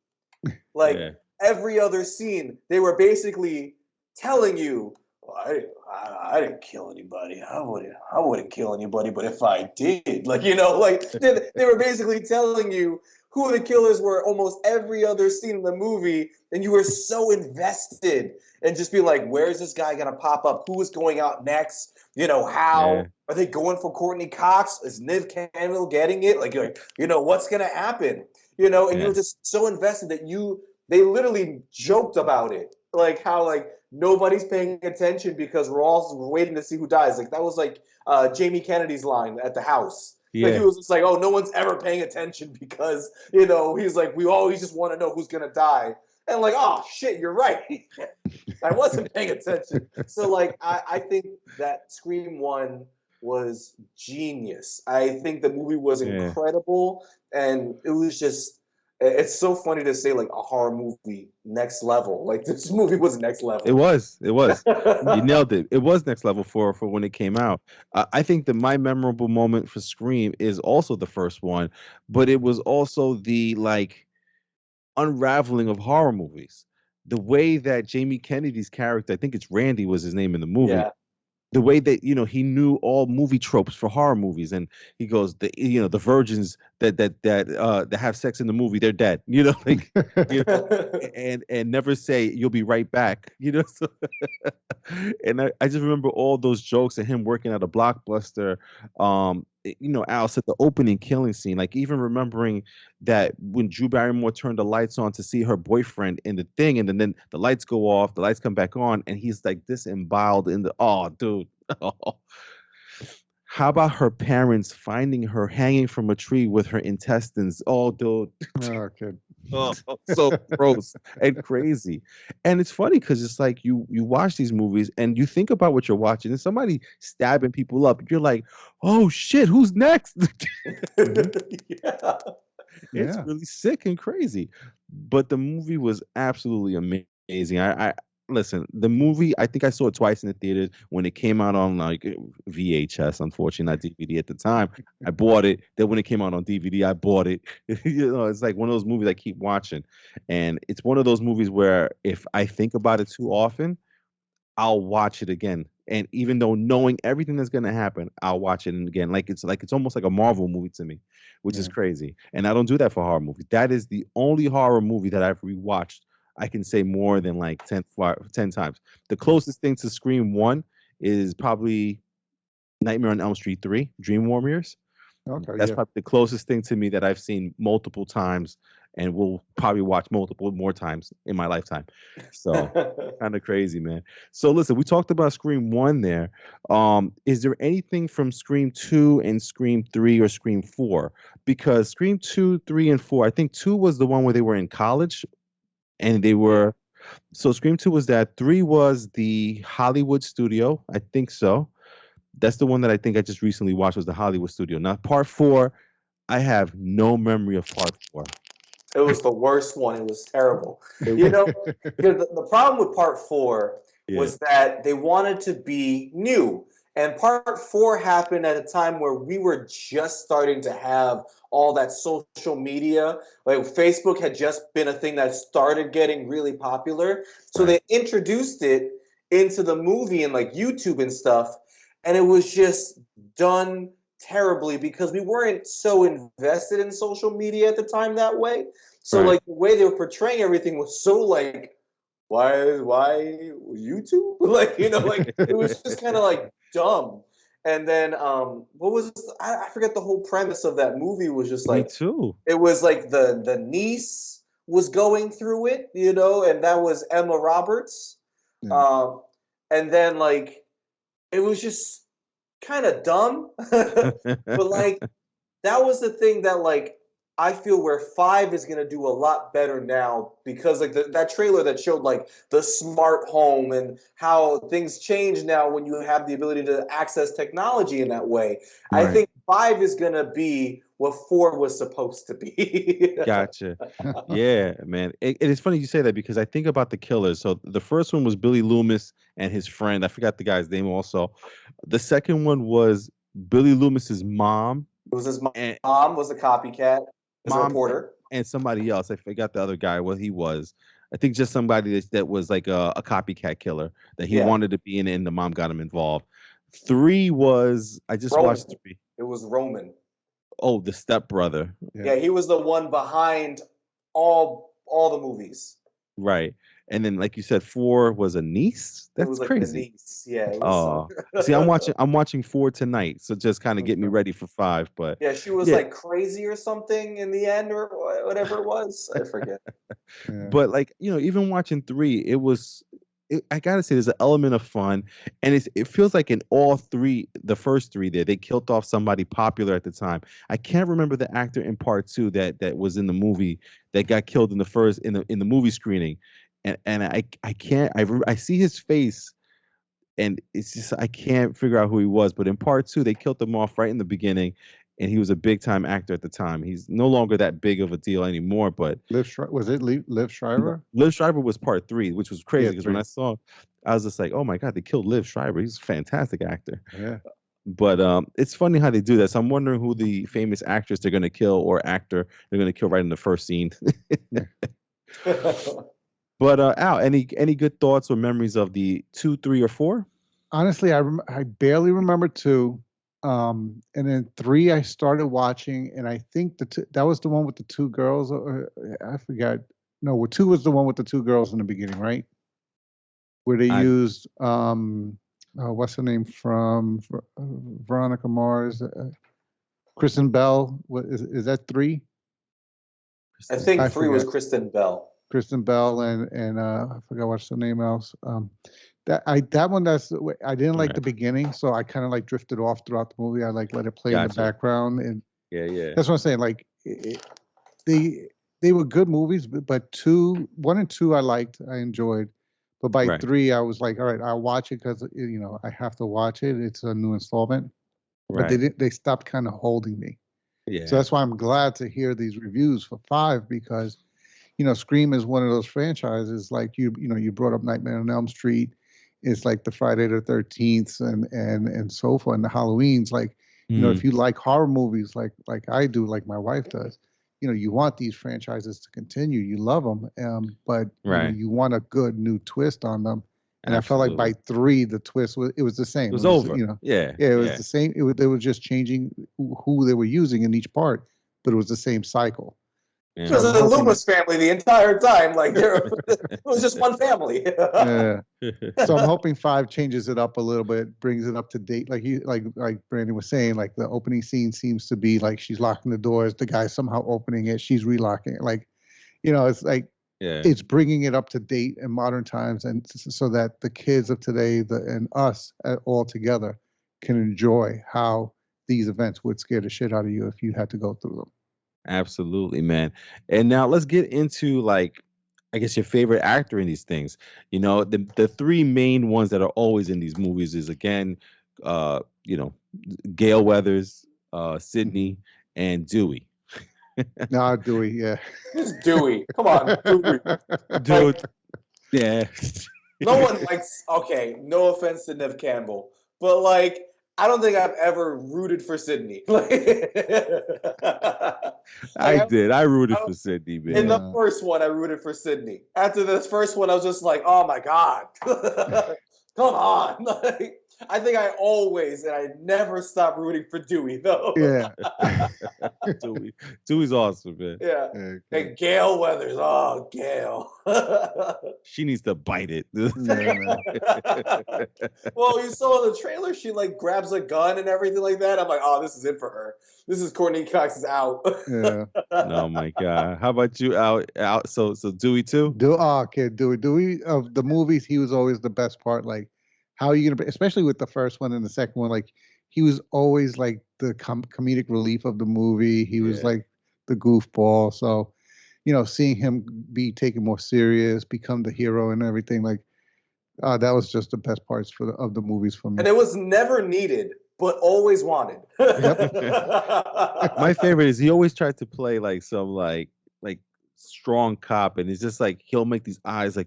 Like yeah, every other scene, they were basically telling you, well, I didn't kill anybody. I wouldn't kill anybody, but if I did, like like they were basically telling you who the killers were almost every other scene in the movie, and you were so invested and just be like, where's this guy gonna pop up? Who is going out next? yeah, How are they going for Courtney Cox? Is Niv Campbell getting it? Like, what's gonna happen? And you yeah, were just so invested that they literally joked about it. Like how like nobody's paying attention because we're all waiting to see who dies. Like that was like Jamie Kennedy's line at the house. Like he yeah, was just like, oh, no one's ever paying attention because, he's like, we always just want to know who's gonna die. And like, oh shit, you're right. I wasn't paying attention. So like I think that Scream 1 was genius. I think the movie was yeah. incredible, and it was just it's so funny to say like a horror movie next level. Like this movie was next It level. was. It was. You nailed it. It was next level for when it came out. I think that my memorable moment for Scream is also the first one, but it was also the like unraveling of horror movies. The way that Jamie Kennedy's character, I think it's Randy was his name in the movie, Yeah. the way that he knew all movie tropes for horror movies, and he goes, the virgins that have sex in the movie, they're dead, like, you know and never say you'll be right back, so, and I just remember all those jokes and him working at a Blockbuster. Al said the opening killing scene, like even remembering that when Drew Barrymore turned the lights on to see her boyfriend in the thing, and then the lights go off, the lights come back on, and he's like disemboweled in the, oh dude. How about her parents finding her hanging from a tree with her intestines? Oh, dude. Oh, good. Oh, so gross and crazy. And it's funny because it's like you watch these movies and you think about what you're watching, and somebody stabbing people up. You're like, oh shit, who's next? Yeah. It's Yeah. really sick and crazy. But the movie was absolutely amazing. I listen, the movie, I think I saw it twice in the theaters when it came out on like VHS, unfortunately, not DVD at the time. I bought it. Then when it came out on DVD, I bought it. It's like one of those movies I keep watching. And it's one of those movies where if I think about it too often, I'll watch it again. And even though knowing everything that's gonna happen, I'll watch it again. Like it's almost like a Marvel movie to me, which is Yeah. crazy. And I don't do that for horror movies. That is the only horror movie that I've rewatched. I can say more than like 10 times. The closest thing to Scream 1 is probably Nightmare on Elm Street 3, Dream Warriors. Okay. That's Yeah. probably the closest thing to me that I've seen multiple times and will probably watch multiple more times in my lifetime. So kind of crazy, man. So listen, we talked about Scream 1 there. Is there anything from Scream 2 and Scream 3 or Scream 4? Because Scream 2, 3, and 4, I think 2 was the one where they were in college and they were, so Scream 2 was that, 3 was the Hollywood studio, I think so. That's the one that I think I just recently watched, was the Hollywood studio. Now part 4, I have no memory of part 4. It was the worst one. It was terrible. It You was, know, the problem with part 4 yeah, was that they wanted to be new. And part 4 happened at a time where we were just starting to have all that social media. Like Facebook had just been a thing that started getting really popular. So right. they introduced it into the movie and like YouTube and stuff. And it was just done terribly because we weren't so invested in social media at the time that way. So Right. like the way they were portraying everything was so like why YouTube? Like, like it was just kind of like dumb. And then what was I forget the whole premise of that movie was just Me like too. it was like the niece was going through it, and that was Emma Roberts. Yeah. And then like it was just kind of dumb. But like that was the thing that like I feel where 5 is gonna do a lot better now because like that trailer that showed like the smart home and how things change now when you have the ability to access technology in that way. I Right. think 5 is gonna be what 4 was supposed to be. Gotcha. Yeah, man. It is funny you say that because I think about the killers. So the first one was Billy Loomis and his friend. I forgot the guy's name also. The second one was Billy Loomis's mom It was his and mom was a copycat as a mom reporter. and somebody else. I forgot the other guy, what he was. I think just somebody that was like a copycat killer that he Yeah. wanted to be in it and the mom got him involved. 3 was I just Roman. watched 3. It was Roman. Oh, the stepbrother. Yeah, he was the one behind all the movies. Right. And then like you said, 4 was a niece. It That's was like crazy. the niece. Yeah, it was. See, I'm watching 4 tonight, so just kind of get me ready for 5. But Yeah, she was yeah, like crazy or something in the end, or whatever it was. I forget. Yeah. but like even watching 3, I gotta say, there's an element of fun, and it feels like in all 3, the first 3 there, they killed off somebody popular at the time. I can't remember the actor in part 2 that was in the movie that got killed in the first in the movie screening, and I can't I see his face. And it's just I can't figure out who he was. But in part 2, they killed him off right in the beginning, and he was a big time actor at the time. He's no longer that big of a deal anymore. But Was it Liv Schreiber? Liv Schreiber was part 3, which was crazy Yeah, because when 3. I saw, I was just like, oh my god, they killed Liv Schreiber. He's a fantastic actor. Yeah. But it's funny how they do that. So I'm wondering who the famous actress they're gonna kill or actor they're gonna kill right in the first scene. But Al, any good thoughts or memories of the 2, 3, or 4? Honestly, I barely remember 2, and then 3 I started watching, and I think that was the one with the 2 girls. Or I forgot. No, 2 was the one with the 2 girls in the beginning, right? Where they used what's her name from Veronica Mars, Kristen Bell. What is that 3? I think I 3 was forget. Kristen Bell. Kristen Bell and I forgot what's the name else. That one I didn't like the beginning, so I kind of like drifted off throughout the movie. I like let it play in the background, and Yeah. that's what I'm saying. Like they were good movies, but 1 and 2 I liked, I enjoyed, but by 3 I was like, all right, I'll watch it because I have to watch it. It's a new installment, but they stopped kind of holding me. Yeah. So that's why I'm glad to hear these reviews for 5 because. Scream is one of those franchises. Like you brought up Nightmare on Elm Street. It's like the Friday the 13th and so forth, and the Halloweens. Like, if you like horror movies, like I do, like my wife does, you want these franchises to continue. You love them, but you want a good new twist on them. And Absolutely. I felt like by 3, the twist was the same. It was over. It was the same. They were just changing who they were using in each part, but it was the same cycle. It was the Loomis family the entire time. Like it was just one family. Yeah. So I'm hoping 5 changes it up a little bit, brings it up to date. Like Brandon was saying, like the opening scene seems to be like she's locking the doors, the guy's somehow opening it, she's relocking it. Like, it's like it's bringing it up to date in modern times, and so that the kids of today and us all together can enjoy how these events would scare the shit out of you if you had to go through them. Absolutely, man. And now let's get into like, I guess your favorite actor in these things. The 3 main ones that are always in these movies is again, Gale Weathers, Sidney, and Dewey. No, Dewey, yeah. Just Dewey. Come on, Dewey. Dude. Yeah. No one likes. Okay, no offense to Nev Campbell, but like. I don't think I've ever rooted for Sidney. I did. I rooted for Sidney, man. In the first one, I rooted for Sidney. After this first one, I was just like, oh my God. Come on. I think I always and I never stop rooting for Dewey though. Yeah. Dewey's awesome, man. Yeah. Okay. And Gail Weathers. Oh, Gail. She needs to bite it. Yeah, man. Well, you saw in the trailer, she like grabs a gun and everything like that. I'm like, oh, this is it for her. This is Courtney Cox is out. Yeah. Oh my God. How about you? Out. So Dewey too? Okay, Dewey of the movies, he was always the best part. Like, how are you gonna, especially with the first one and the second one, like he was always like the comedic relief of the movie. He was like the goofball. So, seeing him be taken more serious, become the hero and everything, like that was just the best parts of the movies for me. And it was never needed, but always wanted. My favorite is he always tried to play like some like strong cop, and it's just like he'll make these eyes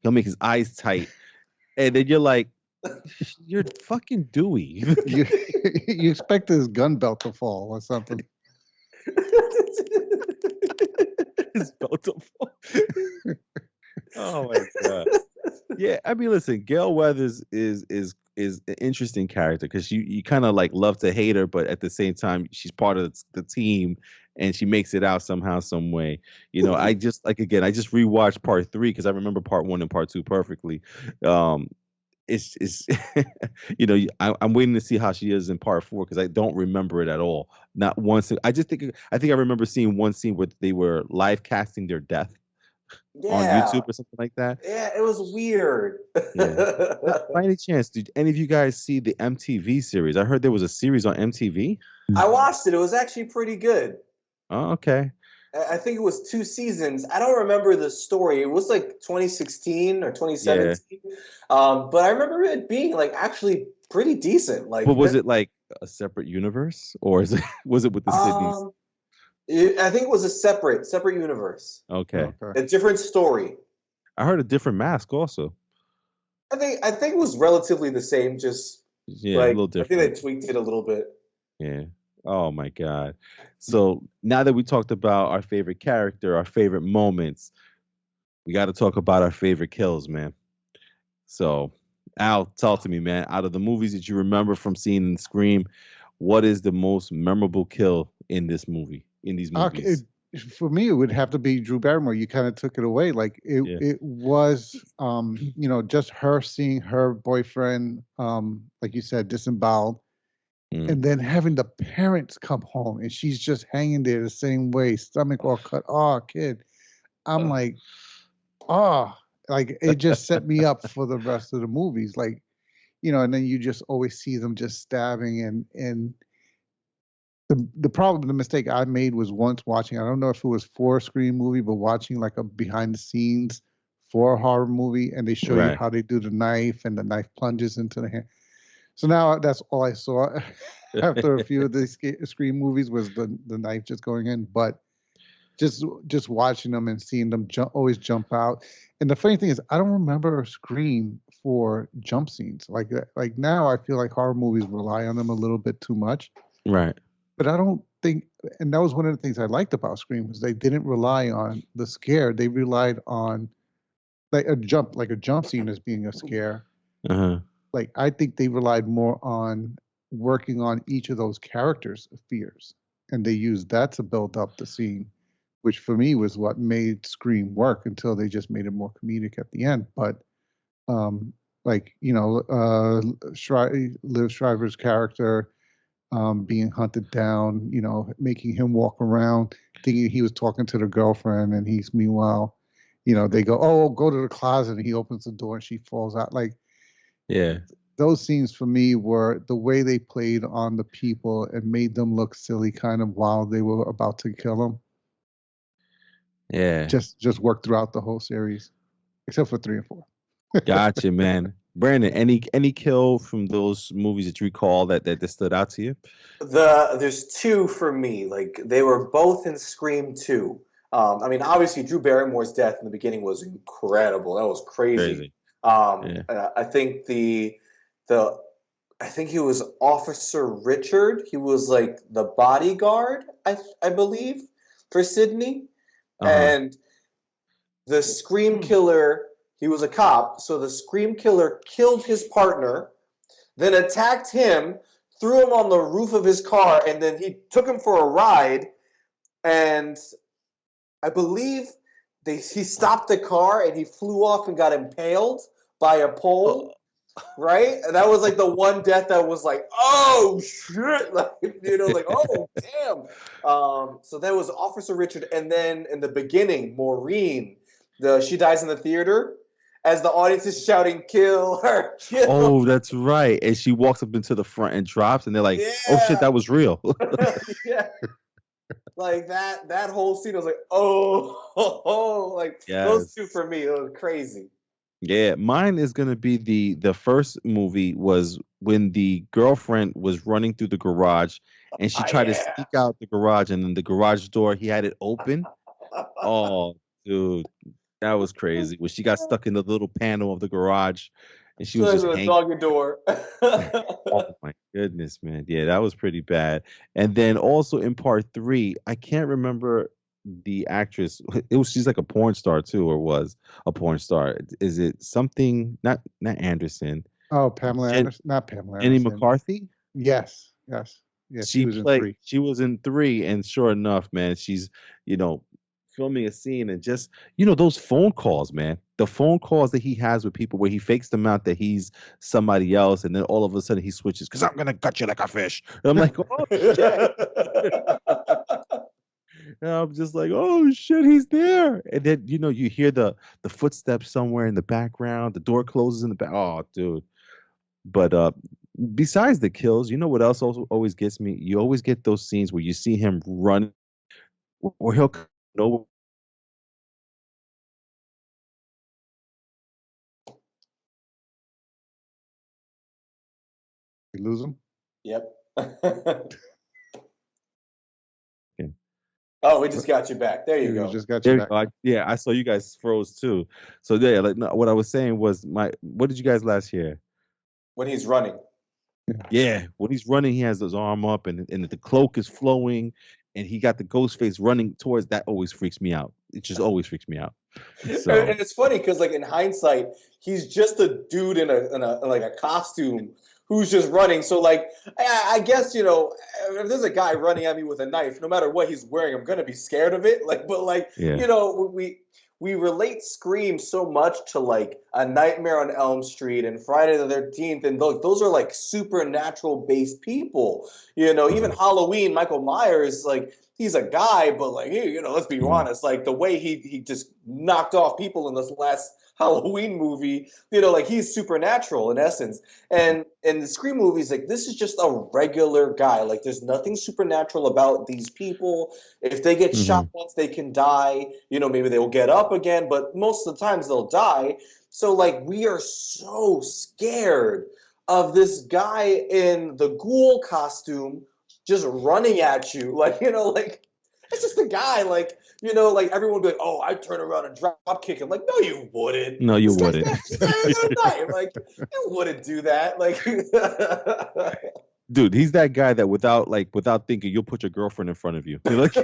he'll make his eyes tight, and then you're like, you're fucking Dewey. you expect his gun belt to fall or something. His belt to fall. Oh my God. Yeah, I mean, listen, Gail Weathers is an interesting character because you kind of like love to hate her, but at the same time, she's part of the team and she makes it out somehow, some way. I just I just rewatched part 3 because I remember part 1 and part 2 perfectly. It's I'm waiting to see how she is in part 4 because I don't remember it at all. Not once. I think I remember seeing one scene where they were live casting their death on YouTube or something like that. Yeah, it was weird. Yeah. By any chance, did any of you guys see the MTV series? I heard there was a series on MTV. I watched it. It was actually pretty good. Oh, okay. I think it was 2 seasons. I don't remember the story. It was like 2016 or 2017. But I remember it being like actually pretty decent. Like, but was it like a separate universe, or was it with the Sidneys? I think it was a separate universe. Okay. A different story. I heard a different mask also. I think it was relatively the same, just a little different. I think they tweaked it a little bit. Yeah. Oh my God. So now that we talked about our favorite character, our favorite moments, we got to talk about our favorite kills, man. So, Al, talk to me, man. Out of the movies that you remember from seeing in Scream, what is the most memorable kill in this movie? In these movies? For me, it would have to be Drew Barrymore. You kind of took it away. Like it was, just her seeing her boyfriend, like you said, disemboweled, and then having the parents come home and she's just hanging there the same way, stomach all cut. Oh, kid, I'm like, like it just set me up for the rest of the movies. Like, and then you just always see them just stabbing and. The mistake I made was once watching, I don't know if it was for a Scream movie, but watching like a behind the scenes for a horror movie, and they show you how they do the knife and the knife plunges into the hand. So now that's all I saw after a few of the Scream movies was the knife just going in. But just watching them and seeing them always jump out. And the funny thing is, I don't remember a Scream for jump scenes like that. Like now, I feel like horror movies rely on them a little bit too much. Right. But I don't think, and that was one of the things I liked about Scream, was they didn't rely on the scare. They relied on like a jump scene as being a scare. Uh-huh. Like I think they relied more on working on each of those characters' fears, and they used that to build up the scene, which for me was what made Scream work until they just made it more comedic at the end. But Liv Schreiber's character. Being hunted down, making him walk around, thinking he was talking to the girlfriend, and he's meanwhile, they go, "Oh, go to the closet," and he opens the door and she falls out. Like, those scenes for me were the way they played on the people and made them look silly, kind of while they were about to kill them. Yeah, just worked throughout the whole series, except for 3 and 4. Gotcha, man. Brandon, any kill from those movies that you recall that stood out to you? There's 2 for me. Like they were both in Scream 2. I mean, obviously Drew Barrymore's death in the beginning was incredible. That was crazy. I think I think he was Officer Richard. He was like the bodyguard, I believe, for Sidney. And the Scream killer. He was a cop, so the Scream killer killed his partner, then attacked him, threw him on the roof of his car, and then he took him for a ride. And I believe he stopped the car and he flew off and got impaled by a pole. Right? And that was like the one death that was like, oh shit, like, like, oh damn. So that was Officer Richard, and then in the beginning, Maureen, she dies in the theater as the audience is shouting, "Kill her!" Kill Oh, that's right. And she walks up into the front and drops, and they're like, "Oh shit, that was real." Yeah. Like that whole scene, I was like, oh, like those two for me, it was crazy. Yeah, mine is gonna be the first movie was when the girlfriend was running through the garage and she tried to sneak out the garage, and then the garage door, he had it open. Oh, dude, that was crazy. When she got stuck in the little panel of the garage and she was just hanging. Doggy door. Oh my goodness, man. Yeah, that was pretty bad. And then also in part 3, I can't remember the actress. She's like a porn star too, or was a porn star. Is it something not Anderson? Oh, Pamela Anderson, not Pamela Jenny Anderson. McCarthy? Yes. She was in 3. She was in 3, and sure enough, man, she's filming a scene, and just those phone calls, man. The phone calls that he has with people where he fakes them out that he's somebody else, and then all of a sudden he switches because I'm gonna gut you like a fish. And I'm like, oh shit. And I'm just like, oh shit, he's there. And then you hear the footsteps somewhere in the background. The door closes in the back. Oh, dude. But besides the kills, you know what else also always gets me? You always get those scenes where you see him run, where he'll know. You lose him? Yep. Oh, we just got you back. There you go. Just got you back. Yeah, I saw you guys froze too. So yeah, like what I was saying was what did you guys last hear? When he's running. Yeah, when he's running, he has his arm up and the cloak is flowing, and he got the ghost face running towards that. Always freaks me out. It just always freaks me out. So. And it's funny because, like, in hindsight, he's just a dude in a costume who's just running. So, like, I guess, if there's a guy running at me with a knife, no matter what he's wearing, I'm gonna be scared of it. Like, but like, we relate Scream so much to like A Nightmare on Elm Street and Friday the 13th, and those are like supernatural based people. Even Halloween, Michael Myers, like, he's a guy, but like, hey, let's be honest, like the way he just knocked off people in this last Halloween movie, like, he's supernatural in essence. And in the Scream movies, like, this is just a regular guy. Like, there's nothing supernatural about these people. If they get shot once, they can die. Maybe they will get up again, but most of the times they'll die. So, like, we are so scared of this guy in the ghoul costume just running at you. Like, like, it's just a guy, like, like, everyone would be like, oh, I'd turn around and drop kick him. Like, no, you wouldn't. No, you wouldn't. Like, you wouldn't do that. Like, dude, he's that guy that without thinking, you'll put your girlfriend in front of you. You're like,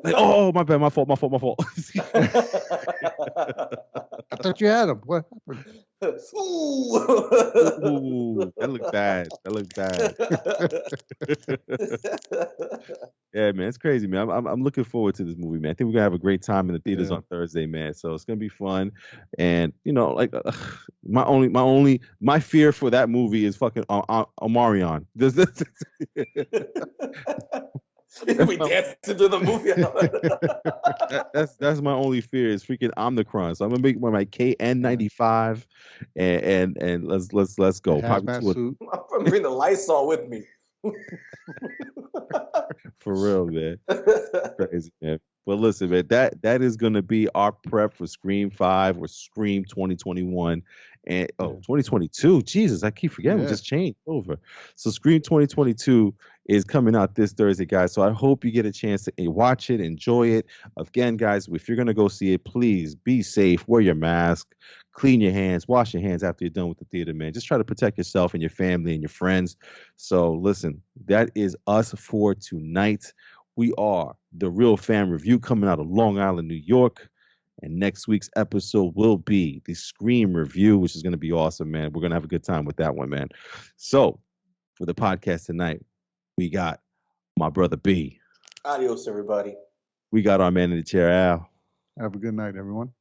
like, oh, my bad, my fault. I thought you had him. What happened? Ooh, that looked bad. Yeah, man, it's crazy, man. I'm looking forward to this movie, man. I think we're gonna have a great time in the theaters on Thursday, man. So it's gonna be fun, and like my fear for that movie is fucking Omarion. We danced into the movie. That's my only fear is freaking Omicron. So I'm gonna make my KN95 and let's go. I'm bringing the Lysol with me. For real, man. Crazy, man. But listen, man, that is gonna be our prep for Scream 5 or Scream 2021. And 2022. Jesus, I keep forgetting we just changed over. So Scream 2022 is coming out this Thursday, guys. So I hope you get a chance to watch it, enjoy it. Again, guys, if you're gonna go see it, please be safe, wear your mask, clean your hands, wash your hands after you're done with the theater, man. Just try to protect yourself and your family and your friends. So listen, that is us for tonight. We are the Real Fan Review coming out of Long Island, New York. And next week's episode will be the Scream review, which is going to be awesome, man. We're going to have a good time with that one, man. So for the podcast tonight, we got my brother B. Adios, everybody. We got our man in the chair, Al. Have a good night, everyone.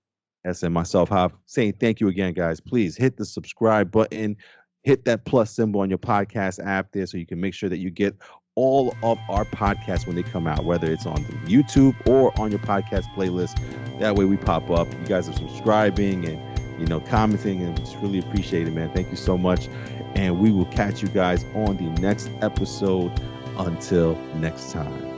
Yes, and myself, Hav, saying thank you again, guys. Please hit the subscribe button, hit that plus symbol on your podcast app there so you can make sure that you get all of our podcasts when they come out, whether it's on YouTube or on your podcast playlist. That way we pop up. You guys are subscribing and, commenting, and we just really appreciate it, man. Thank you so much. And we will catch you guys on the next episode. Until next time.